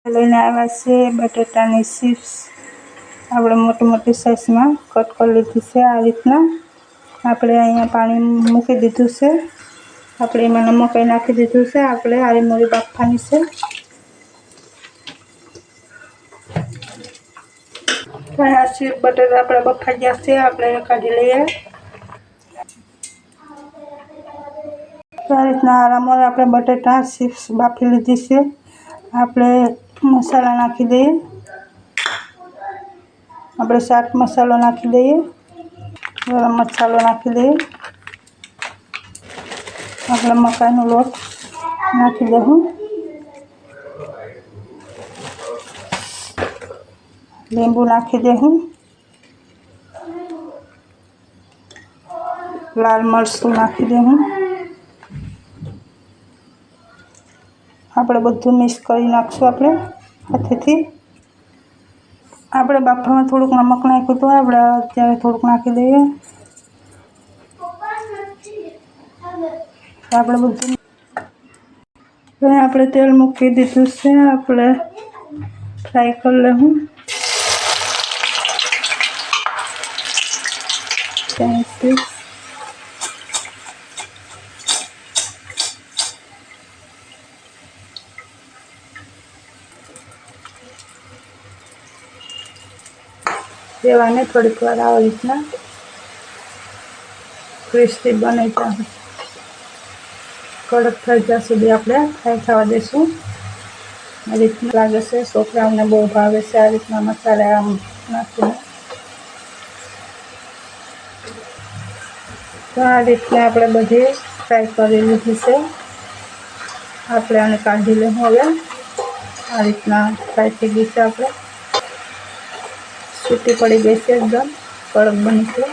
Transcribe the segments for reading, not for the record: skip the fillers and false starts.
લઈને આવ્યા છે બટેટાની ચિપ્સ આપણે મોટી મોટી સાઈઝમાં કટ કરી લીધી છે। આ રીતના આપણે અહીંયા પાણી મૂકી દીધું છે। આપણે એમાં નમક નાખી દીધું છે। આપણે આરી મોરી બાફવાની છે। તો આ ચિપ્સ બટેટા આપણે બફાઈ ગયા છે। આપણે કાઢી લઈએ। આ રીતના આરામોર આપણે બટેટા ચિપ્સ બાફી લીધી છે। આપણે મસાલા નાખી દઈએ। આપણે ચાટ મસાલો નાખી દઈએ। ગરમ મસાલો નાખી દઈએ। આપણે મકાઈનો લોટ નાખી દઉં। લીંબુ નાખી દઉં। લાલ મરચું નાખી દઉં। આપણે બધું મિક્સ કરી નાખશું આપણે હાથેથી। આપણે બાફામાં થોડુંક નમક નાખ્યું હતું, આપણે અત્યારે થોડુંક નાખી દઈએ। આપણે બધું આપણે તેલ મૂકી દીધું છે। આપણે ફ્રાય કરી લઉં। દેવાને થોડીક વાર આવી રીતના ક્રિસ્પી બને ત્યાં કડક થઈ ત્યાં સુધી આપણે ફ્રાય થવા દઈશું। આ રીતના લાગે છે, છોકરાઓને બહુ ભાવે છે આ રીતના મસાલા નાખીને। તો આ રીતના આપણે બધી ફ્રાય કરી લીધી છે। આપણે આને કાઢી લઈએ। હવે આ રીતના ફ્રાય થઈ ગઈ છે। આપણે છૂટી પડી ગઈ છે, એકદમ કડક બની છે।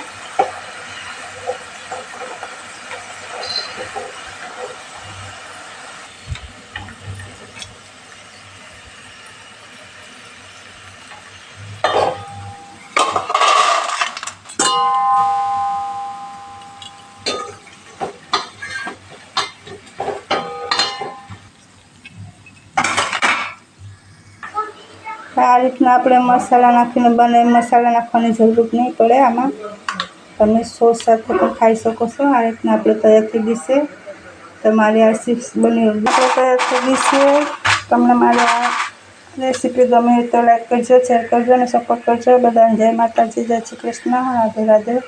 આ રીતના આપણે મસાલા નાખીને બને। મસાલા નાખવાની જરૂર નહીં પડે આમાં, તમે સોસ સાથે પણ ખાઈ શકો છો। આ રીતના આપણે તૈયાર થઈ ગઈ છે। તમારી આ ચિપ્સ બની તૈયાર થઈ ગઈ છે। તમને મારી આ રેસીપી ગમે તો લાઈક કરજો, શેર કરજો અને સપોર્ટ કરજો। બધાને જય માતાજી, જય શ્રી કૃષ્ણ, રાધે રાધે।